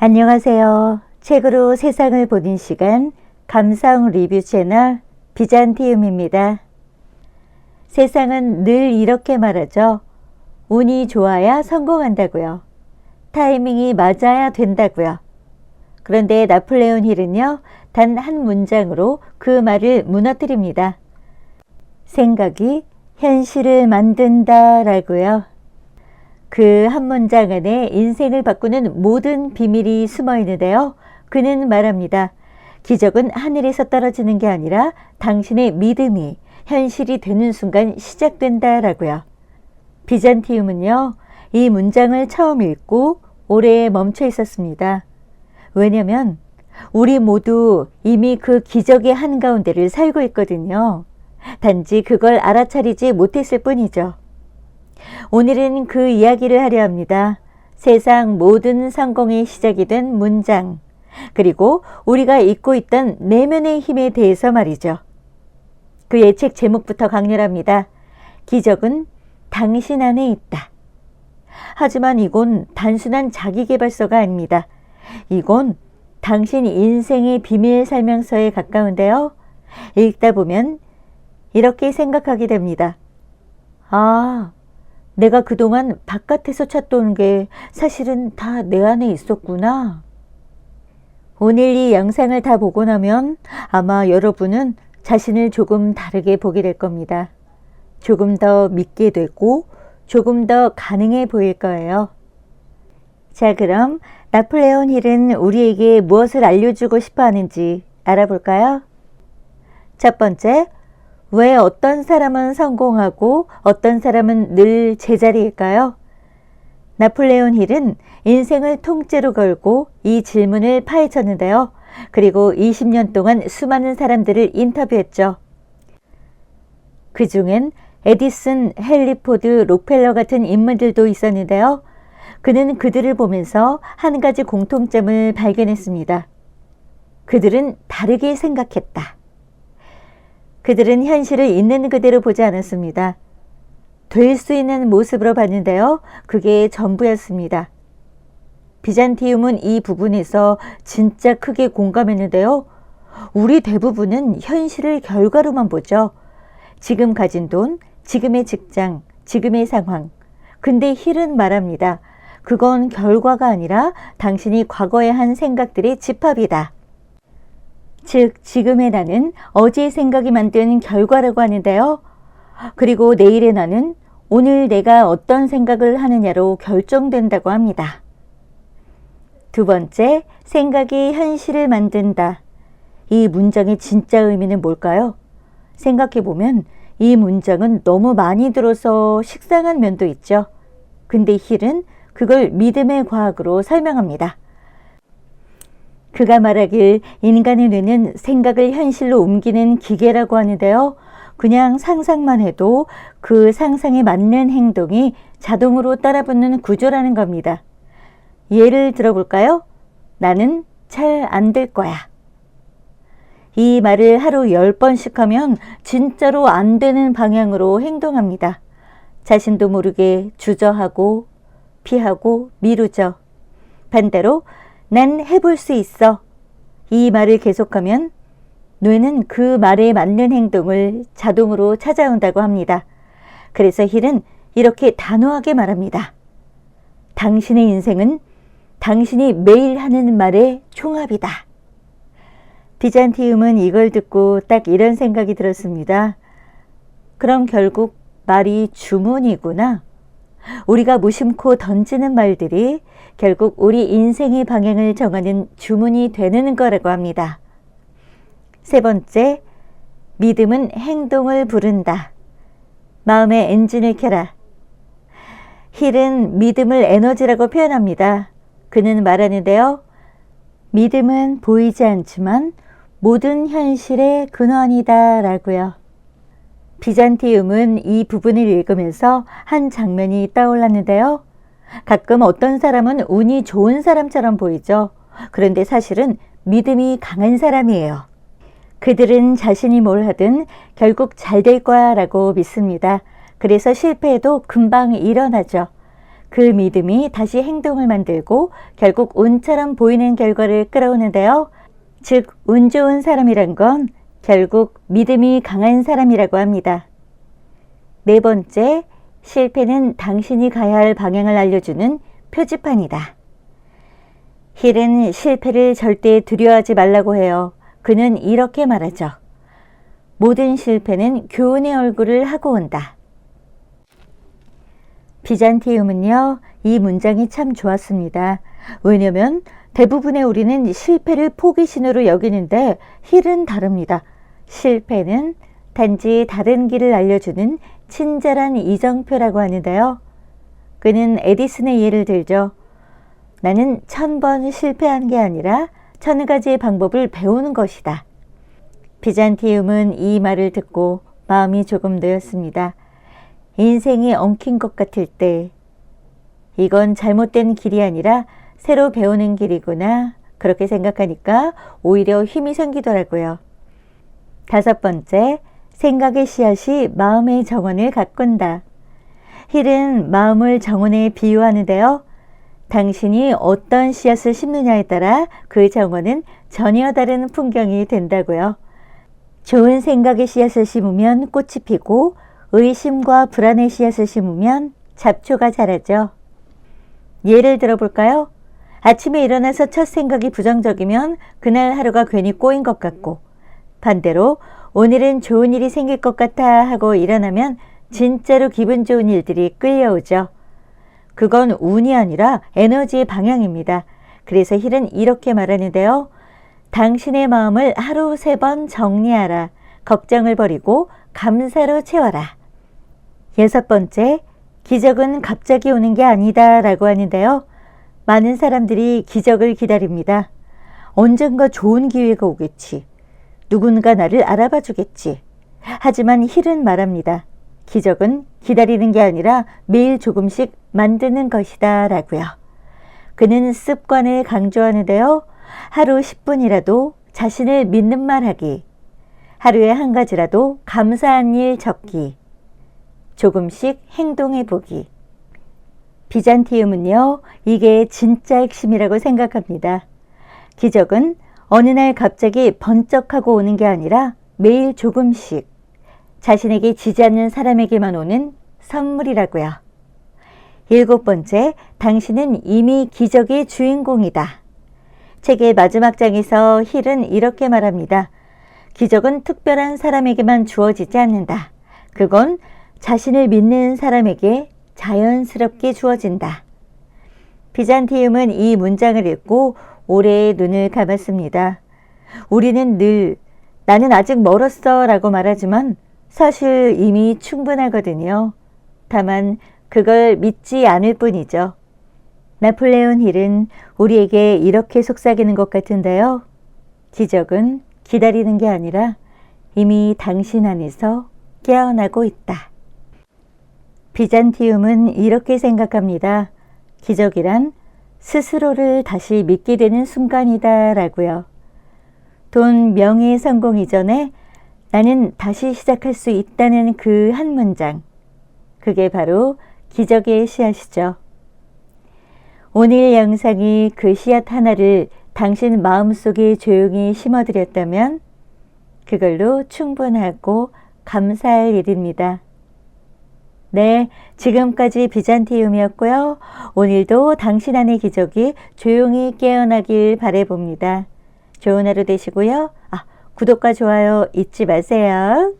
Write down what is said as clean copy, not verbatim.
안녕하세요. 책으로 세상을 보는 시간 감성 리뷰 채널 비잔티움입니다. 세상은 늘 이렇게 말하죠. 운이 좋아야 성공한다고요. 타이밍이 맞아야 된다고요. 그런데 나폴레온 힐은요, 단 한 문장으로 그 말을 무너뜨립니다. 생각이 현실을 만든다 라고요. 그 한 문장 안에 인생을 바꾸는 모든 비밀이 숨어 있는데요. 그는 말합니다. 기적은 하늘에서 떨어지는 게 아니라 당신의 믿음이 현실이 되는 순간 시작된다 라고요. 비잔티움은요, 이 문장을 처음 읽고 오래 멈춰 있었습니다. 왜냐면 우리 모두 이미 그 기적의 한가운데를 살고 있거든요. 단지 그걸 알아차리지 못했을 뿐이죠. 오늘은 그 이야기를 하려 합니다. 세상 모든 성공의 시작이 된 문장, 그리고 우리가 잊고 있던 내면의 힘에 대해서 말이죠. 그의 책 제목부터 강렬합니다. 기적은 당신 안에 있다. 하지만 이건 단순한 자기계발서가 아닙니다. 이건 당신 인생의 비밀 설명서에 가까운데요. 읽다 보면 이렇게 생각하게 됩니다. 아, 내가 그동안 바깥에서 찾던 게 사실은 다 내 안에 있었구나. 오늘 이 영상을 다 보고 나면 아마 여러분은 자신을 조금 다르게 보게 될 겁니다. 조금 더 믿게 되고 조금 더 가능해 보일 거예요. 자, 그럼 나폴레온 힐은 우리에게 무엇을 알려주고 싶어 하는지 알아볼까요? 첫 번째, 왜 어떤 사람은 성공하고 어떤 사람은 늘 제자리일까요? 나폴레온 힐은 인생을 통째로 걸고 이 질문을 파헤쳤는데요. 그리고 20년 동안 수많은 사람들을 인터뷰했죠. 그 중엔 에디슨, 헨리 포드, 록펠러 같은 인물들도 있었는데요. 그는 그들을 보면서 한 가지 공통점을 발견했습니다. 그들은 다르게 생각했다. 그들은 현실을 있는 그대로 보지 않았습니다. 될 수 있는 모습으로 봤는데요. 그게 전부였습니다. 비잔티움은 이 부분에서 진짜 크게 공감했는데요. 우리 대부분은 현실을 결과로만 보죠. 지금 가진 돈, 지금의 직장, 지금의 상황. 근데 힐은 말합니다. 그건 결과가 아니라 당신이 과거에 한 생각들의 집합이다. 즉, 지금의 나는 어제의 생각이 만든 결과라고 하는데요. 그리고 내일의 나는 오늘 내가 어떤 생각을 하느냐로 결정된다고 합니다. 두 번째, 생각이 현실을 만든다. 이 문장의 진짜 의미는 뭘까요? 생각해보면 이 문장은 너무 많이 들어서 식상한 면도 있죠. 근데 힐은 그걸 믿음의 과학으로 설명합니다. 그가 말하길 인간의 뇌는 생각을 현실로 옮기는 기계라고 하는데요. 그냥 상상만 해도 그 상상에 맞는 행동이 자동으로 따라붙는 구조라는 겁니다. 예를 들어볼까요? 나는 잘 안 될 거야. 이 말을 하루 10번씩 하면 진짜로 안 되는 방향으로 행동합니다. 자신도 모르게 주저하고 피하고 미루죠. 반대로 난 해볼 수 있어. 이 말을 계속하면 뇌는 그 말에 맞는 행동을 자동으로 찾아온다고 합니다. 그래서 힐은 이렇게 단호하게 말합니다. 당신의 인생은 당신이 매일 하는 말의 총합이다. 비잔티움은 이걸 듣고 딱 이런 생각이 들었습니다. 그럼 결국 말이 주문이구나. 우리가 무심코 던지는 말들이 결국 우리 인생의 방향을 정하는 주문이 되는 거라고 합니다. 세 번째, 믿음은 행동을 부른다. 마음의 엔진을 켜라. 힐은 믿음을 에너지라고 표현합니다. 그는 말하는데요. 믿음은 보이지 않지만 모든 현실의 근원이다 라고요. 비잔티움은 이 부분을 읽으면서 한 장면이 떠올랐는데요. 가끔 어떤 사람은 운이 좋은 사람처럼 보이죠. 그런데 사실은 믿음이 강한 사람이에요. 그들은 자신이 뭘 하든 결국 잘 될 거야 라고 믿습니다. 그래서 실패해도 금방 일어나죠. 그 믿음이 다시 행동을 만들고 결국 운처럼 보이는 결과를 끌어오는데요. 즉, 운 좋은 사람이란 건 결국 믿음이 강한 사람이라고 합니다. 네 번째, 실패는 당신이 가야 할 방향을 알려주는 표지판이다. 힐은 실패를 절대 두려워하지 말라고 해요. 그는 이렇게 말하죠. 모든 실패는 교훈의 얼굴을 하고 온다. 비잔티움은요, 이 문장이 참 좋았습니다. 왜냐면 대부분의 우리는 실패를 포기신호로 여기는데 힐은 다릅니다. 실패는 단지 다른 길을 알려주는 친절한 이정표라고 하는데요. 그는 에디슨의 예를 들죠. 나는 1000번 실패한 게 아니라 1000가지의 방법을 배우는 것이다. 비잔티움은 이 말을 듣고 마음이 조금 놓였습니다. 인생이 엉킨 것 같을 때 이건 잘못된 길이 아니라 새로 배우는 길이구나. 그렇게 생각하니까 오히려 힘이 생기더라고요. 다섯 번째, 생각의 씨앗이 마음의 정원을 가꾼다. 힐은 마음을 정원에 비유하는데요. 당신이 어떤 씨앗을 심느냐에 따라 그 정원은 전혀 다른 풍경이 된다고요. 좋은 생각의 씨앗을 심으면 꽃이 피고 의심과 불안의 씨앗을 심으면 잡초가 자라죠. 예를 들어볼까요? 아침에 일어나서 첫 생각이 부정적이면 그날 하루가 괜히 꼬인 것 같고, 반대로 오늘은 좋은 일이 생길 것 같아 하고 일어나면 진짜로 기분 좋은 일들이 끌려오죠. 그건 운이 아니라 에너지의 방향입니다. 그래서 힐은 이렇게 말하는데요. 당신의 마음을 하루 3번 정리하라. 걱정을 버리고 감사로 채워라. 여섯 번째, 기적은 갑자기 오는 게 아니다 라고 하는데요. 많은 사람들이 기적을 기다립니다. 언젠가 좋은 기회가 오겠지. 누군가 나를 알아봐 주겠지. 하지만 힐은 말합니다. 기적은 기다리는 게 아니라 매일 조금씩 만드는 것이다 라고요. 그는 습관을 강조하는데요. 하루 10분이라도 자신을 믿는 말 하기. 하루에 한 가지라도 감사한 일 적기. 조금씩 행동해 보기. 비잔티움은요, 이게 진짜 핵심이라고 생각합니다. 기적은 어느 날 갑자기 번쩍하고 오는 게 아니라 매일 조금씩 자신에게 지지 않는 사람에게만 오는 선물이라고요. 일곱 번째, 당신은 이미 기적의 주인공이다. 책의 마지막 장에서 힐은 이렇게 말합니다. 기적은 특별한 사람에게만 주어지지 않는다. 그건 자신을 믿는 사람에게 자연스럽게 주어진다. 비잔티움은 이 문장을 읽고 오래 눈을 감았습니다. 우리는 늘 나는 아직 멀었어 라고 말하지만 사실 이미 충분하거든요. 다만 그걸 믿지 않을 뿐이죠. 나폴레온 힐은 우리에게 이렇게 속삭이는 것 같은데요. 기적은 기다리는 게 아니라 이미 당신 안에서 깨어나고 있다. 비잔티움은 이렇게 생각합니다. 기적이란 스스로를 다시 믿게 되는 순간이다 라고요. 돈, 명예, 성공 이전에 나는 다시 시작할 수 있다는 그 한 문장. 그게 바로 기적의 씨앗이죠. 오늘 영상이 그 씨앗 하나를 당신 마음속에 조용히 심어드렸다면 그걸로 충분하고 감사할 일입니다. 네, 지금까지 비잔티움이었고요. 오늘도 당신 안의 기적이 조용히 깨어나길 바라봅니다. 좋은 하루 되시고요. 구독과 좋아요 잊지 마세요.